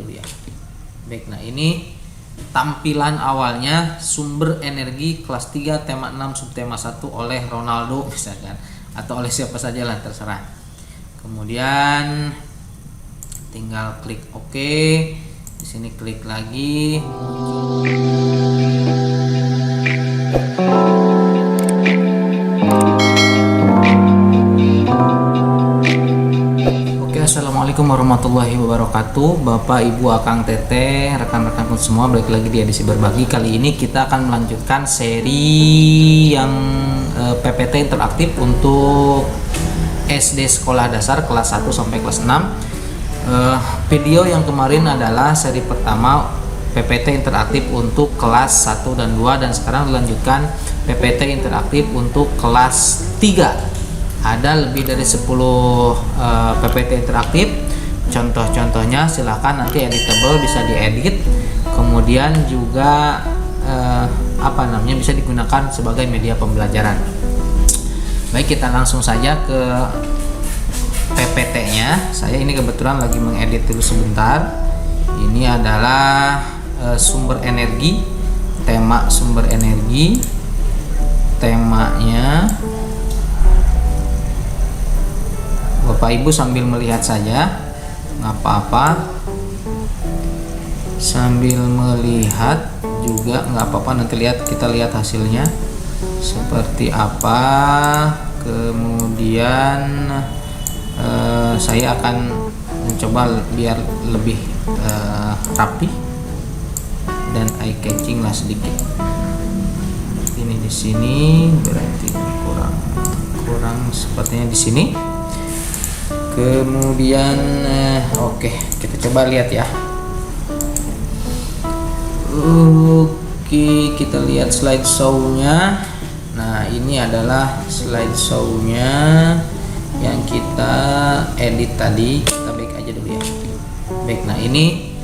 ya. Baik, nah ini tampilan awalnya sumber energi kelas 3 tema 6 subtema 1 oleh Ronaldo misalkan, atau oleh siapa saja lah, terserah. Kemudian tinggal klik OK. Di sini klik lagi. Assalamualaikum warahmatullahi wabarakatuh. Bapak, Ibu, Akang, Teteh, rekan-rekanku semua, balik lagi di edisi berbagi. Kali ini kita akan melanjutkan seri yang PPT interaktif untuk SD sekolah dasar kelas 1 sampai kelas 6. Video yang kemarin adalah seri pertama PPT interaktif untuk kelas 1 dan 2, dan sekarang dilanjutkan PPT interaktif untuk kelas 3. Ada lebih dari 10 PPT interaktif. Contoh-contohnya silahkan nanti editable, bisa diedit, kemudian juga bisa digunakan sebagai media pembelajaran. Baik, kita langsung saja ke PPT-nya. Saya ini kebetulan lagi mengedit dulu sebentar. Ini adalah sumber energi, tema sumber energi, temanya. Bapak Ibu sambil melihat saja, nggak apa-apa. Sambil melihat juga nggak apa-apa, nanti kita lihat hasilnya seperti apa. Kemudian saya akan mencoba biar lebih rapi dan eye catching lah sedikit. Ini di sini berarti kurang sepertinya di sini. Kemudian oke, kita coba lihat ya. Oke, kita lihat slideshow-nya. Nah, ini adalah slideshow-nya yang kita edit tadi. Kita back aja dulu ya. Baik, nah ini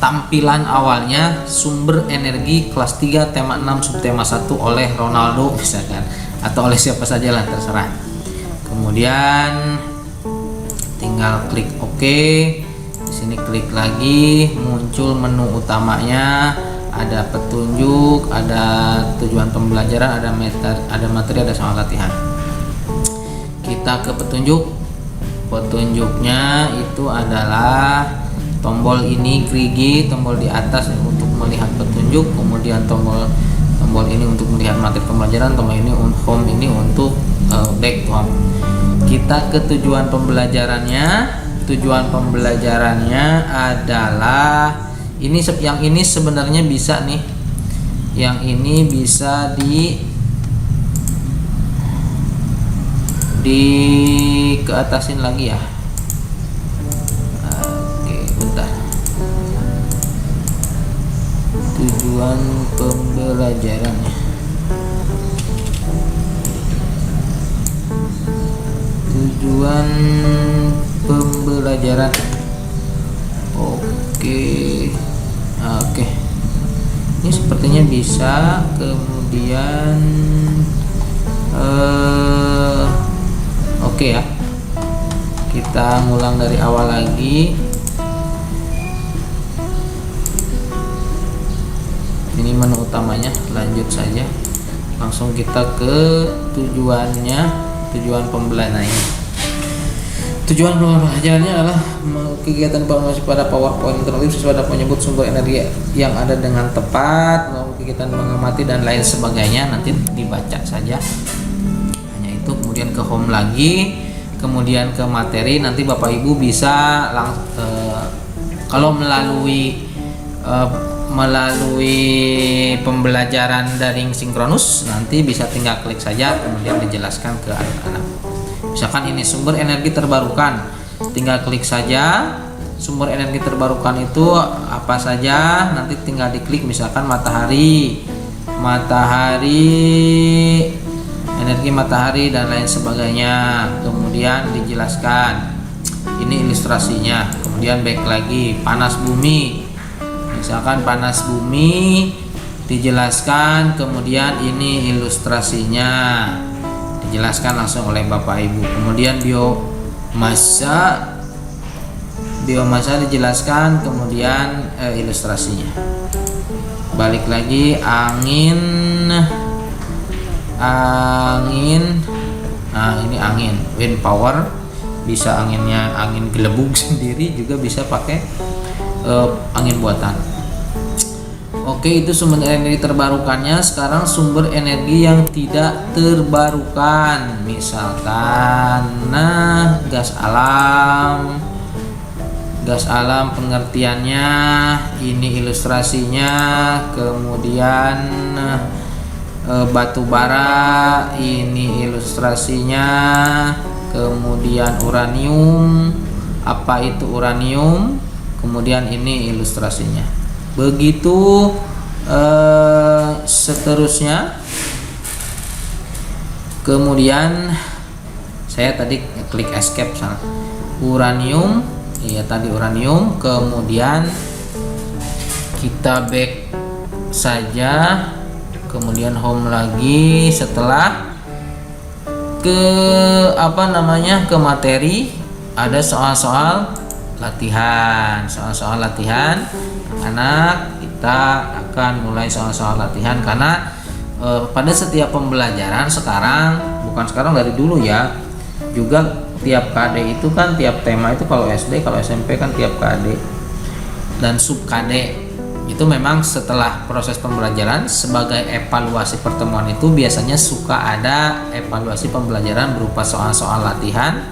tampilan awalnya sumber energi kelas 3 tema 6 subtema 1 oleh Ronaldo misalkan, atau oleh siapa saja lah, terserah. Kemudian tinggal klik OK. Di sini klik lagi, muncul menu utamanya, ada petunjuk, ada tujuan pembelajaran, ada materi, ada soal latihan. Kita ke petunjuk. Petunjuknya itu adalah tombol ini gerigi, tombol di atas untuk melihat petunjuk, kemudian tombol ini untuk melihat materi pembelajaran, tombol ini home, ini untuk back to home. Kita ke tujuan pembelajarannya. Tujuan pembelajarannya adalah yang ini sebenarnya bisa nih. Yang ini bisa di keatasin lagi ya. Oke, bentar. Tujuan pembelajarannya. Tujuan pembelajaran. Oke. Ini sepertinya bisa. Kemudian oke ya. Kita ngulang dari awal lagi. Ini menu utamanya, lanjut saja. Langsung kita ke tujuannya, tujuan pembelajaran. Tujuan pembelajarannya adalah kegiatan informasi pada PowerPoint interaktif sesuai dapat menyebut sumber energi yang ada dengan tepat, kegiatan mengamati dan lain sebagainya. Nanti dibaca saja. Hanya itu. Kemudian ke home lagi, kemudian ke materi. Nanti Bapak Ibu bisa kalau melalui pembelajaran daring sinkronus, nanti bisa tinggal klik saja, kemudian dijelaskan ke anak-anak. Misalkan ini sumber energi terbarukan, tinggal klik saja sumber energi terbarukan itu apa saja, nanti tinggal diklik, misalkan matahari, energi matahari dan lain sebagainya. Kemudian dijelaskan, ini ilustrasinya. Kemudian back lagi, panas bumi, misalkan panas bumi dijelaskan, kemudian ini ilustrasinya dijelaskan langsung oleh Bapak Ibu. Kemudian biomasa biomasa dijelaskan, kemudian ilustrasinya. Balik lagi, angin. Nah ini angin, wind power, bisa anginnya angin gelembung sendiri, juga bisa pakai angin buatan. Oke, itu sumber energi terbarukannya. Sekarang sumber energi yang tidak terbarukan, misalkan gas alam. Gas alam pengertiannya, ini ilustrasinya, kemudian batu bara, ini ilustrasinya, kemudian uranium, apa itu uranium, kemudian ini ilustrasinya. Begitu seterusnya. Kemudian saya tadi klik escape sana. Uranium, iya tadi uranium, kemudian kita back saja, kemudian home lagi. Setelah ke ke materi, ada soal-soal latihan. Soal-soal latihan anak, kita akan mulai soal-soal latihan karena pada setiap pembelajaran sekarang, bukan sekarang, dari dulu ya, juga tiap KD itu kan, tiap tema itu, kalau SD, kalau SMP kan tiap KD dan sub KD itu memang setelah proses pembelajaran sebagai evaluasi pertemuan itu biasanya suka ada evaluasi pembelajaran berupa soal-soal latihan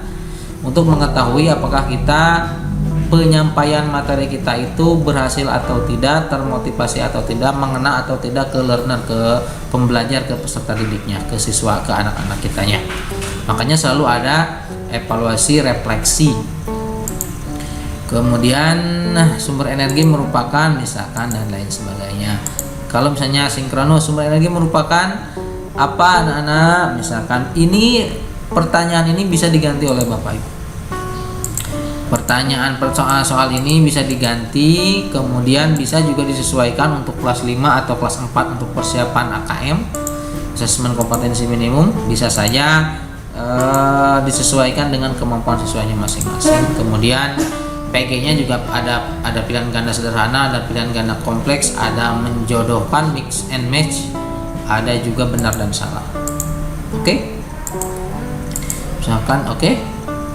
untuk mengetahui apakah kita, penyampaian materi kita itu berhasil atau tidak, termotivasi atau tidak, mengena atau tidak ke learner, ke pembelajar, ke peserta didiknya, ke siswa, ke anak-anak kitanya. Makanya selalu ada evaluasi refleksi. Kemudian sumber energi merupakan misalkan dan lain sebagainya. Kalau misalnya sinkronus, sumber energi merupakan apa anak-anak? Misalkan ini pertanyaan ini bisa diganti oleh Bapak Ibu. Pertanyaan soal ini bisa diganti, kemudian bisa juga disesuaikan untuk kelas 5 atau kelas 4 untuk persiapan AKM, asesmen kompetensi minimum, bisa saja disesuaikan dengan kemampuan siswanya masing-masing. Kemudian PG-nya juga ada pilihan ganda sederhana, ada pilihan ganda kompleks, ada menjodohkan, mix and match, ada juga benar dan salah. Oke. Misalkan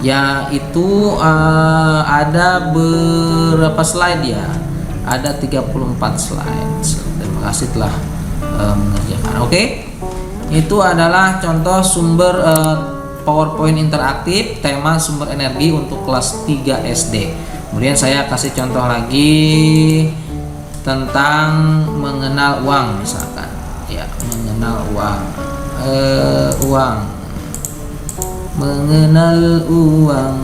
ya itu ada berapa slide ya? Ada 34 slide. Terima kasih telah mengerjakan. Itu adalah contoh sumber PowerPoint interaktif tema sumber energi untuk kelas 3 SD. Kemudian saya kasih contoh lagi tentang mengenal uang, misalkan ya, mengenal uang, mengenal uang.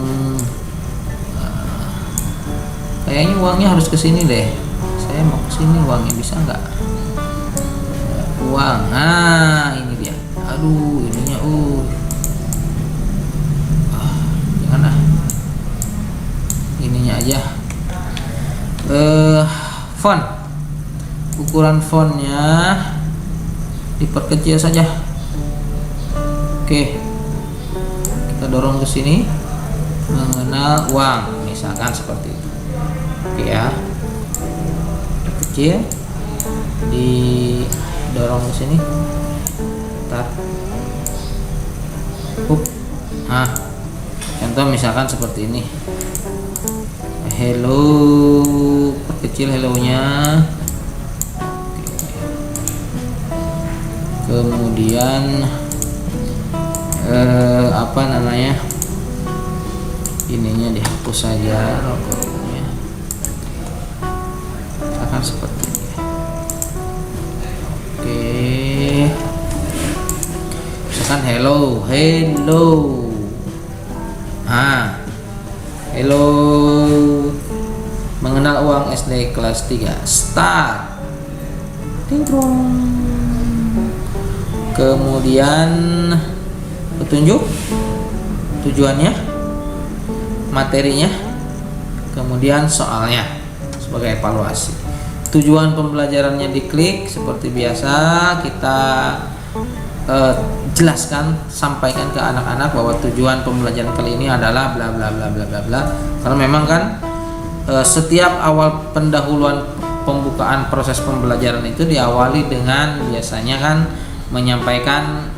Kayaknya uangnya harus ke sini deh. Saya mau ke sini, uangnya bisa nggak? Uang. Nah, ini dia. Aduh, ininya jangan ininya aja. Font. Ukuran fontnya diperkecil saja. Oke. Kita dorong ke sini, mengenal uang, misalkan seperti itu. Oke ya, kecil, didorong ke sini, tar, contoh misalkan seperti ini, hello, perkecil hello-nya, kemudian ininya dihapus saja, logonya akan seperti ini. Misalkan hello, mengenal uang SD kelas 3, start, kemudian petunjuk, tujuannya, materinya, kemudian soalnya sebagai evaluasi. Tujuan pembelajarannya diklik seperti biasa, kita jelaskan, sampaikan ke anak-anak bahwa tujuan pembelajaran kali ini adalah bla bla bla bla bla bla. Karena memang kan setiap awal pendahuluan pembukaan proses pembelajaran itu diawali dengan biasanya kan menyampaikan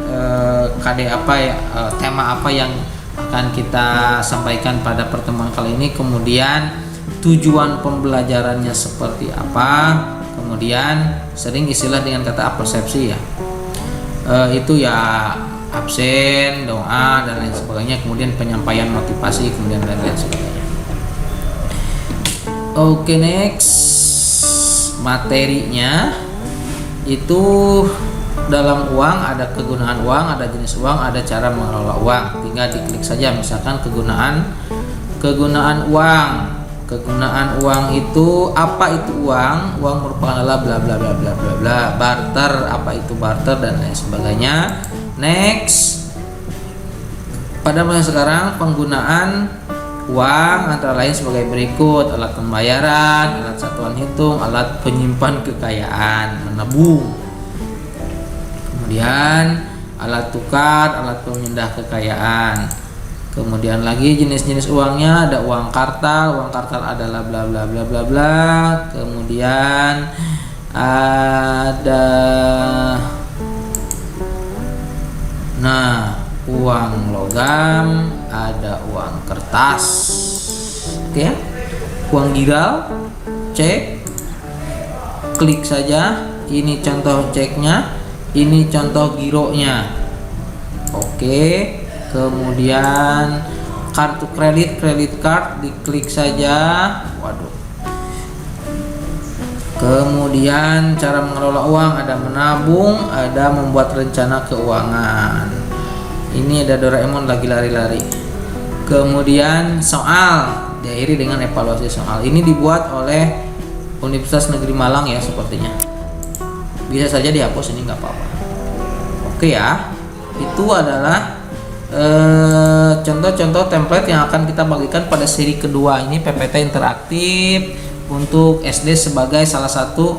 KD apa ya, tema apa yang akan kita sampaikan pada pertemuan kali ini, kemudian tujuan pembelajarannya seperti apa, kemudian sering istilah dengan kata persepsi ya, itu ya absen, doa dan lain sebagainya, kemudian penyampaian motivasi, kemudian dan lain sebagainya. Oke, next materinya itu dalam uang ada kegunaan uang, ada jenis uang, ada cara mengelola uang. Tinggal diklik saja, misalkan kegunaan uang. Kegunaan uang itu apa itu uang? Uang merupakan adalah bla bla bla bla bla bla. Barter, apa itu barter dan lain sebagainya. Next. Pada masa sekarang penggunaan uang antara lain sebagai berikut: alat pembayaran, alat satuan hitung, alat penyimpan kekayaan, menabung. Kemudian alat tukar, alat pemindah kekayaan. Kemudian lagi jenis-jenis uangnya ada uang kartal adalah bla bla bla bla bla. Kemudian ada uang logam, ada uang kertas, oke ya. Uang giral, cek, klik saja. Ini contoh ceknya, ini contoh gironya, oke. Kemudian kartu kredit, credit card, diklik saja. Waduh. Kemudian cara mengelola uang ada menabung, ada membuat rencana keuangan. Ini ada Doraemon lagi lari-lari. Kemudian soal diakhiri dengan evaluasi soal. Ini dibuat oleh Universitas Negeri Malang ya sepertinya. Bisa saja dihapus, ini nggak apa-apa. Oke ya, itu adalah contoh-contoh template yang akan kita bagikan pada seri kedua ini, PPT interaktif untuk SD sebagai salah satu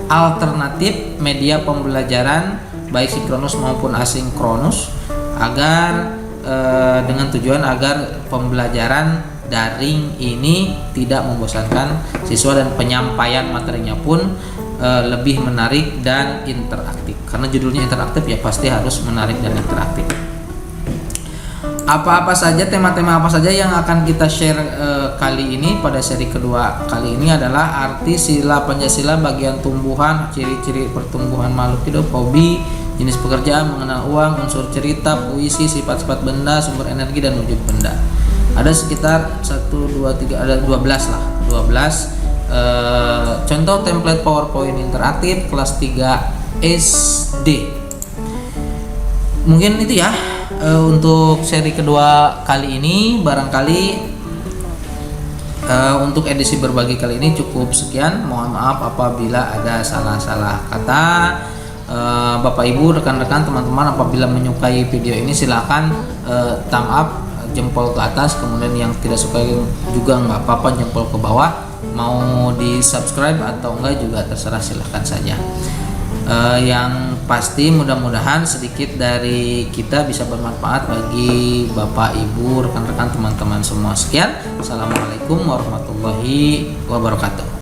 alternatif media pembelajaran baik sinkronus maupun asinkronus, agar dengan tujuan agar pembelajaran daring ini tidak membosankan siswa dan penyampaian materinya pun lebih menarik dan interaktif. Karena judulnya interaktif ya pasti harus menarik dan interaktif. Apa-apa saja, tema-tema apa saja yang akan kita share kali ini pada seri kedua kali ini adalah arti sila Pancasila, bagian tumbuhan, ciri-ciri pertumbuhan makhluk hidup, hobi, jenis pekerjaan, mengenal uang, unsur cerita, puisi, sifat-sifat benda, sumber energi dan wujud benda. Ada sekitar 1, 2, 3, ada 12 lah, 12 contoh template PowerPoint interaktif kelas 3 SD. Mungkin itu ya untuk seri kedua kali ini. Barangkali untuk edisi berbagi kali ini cukup sekian. Mohon maaf apabila ada salah-salah kata. Bapak Ibu, rekan-rekan, teman-teman, apabila menyukai video ini silahkan thumb up, jempol ke atas. Kemudian yang tidak suka juga nggak apa-apa, jempol ke bawah. Mau di subscribe atau enggak juga terserah, silahkan saja. Yang pasti mudah-mudahan sedikit dari kita bisa bermanfaat bagi Bapak Ibu, rekan-rekan, teman-teman semua. Sekian, assalamualaikum warahmatullahi wabarakatuh.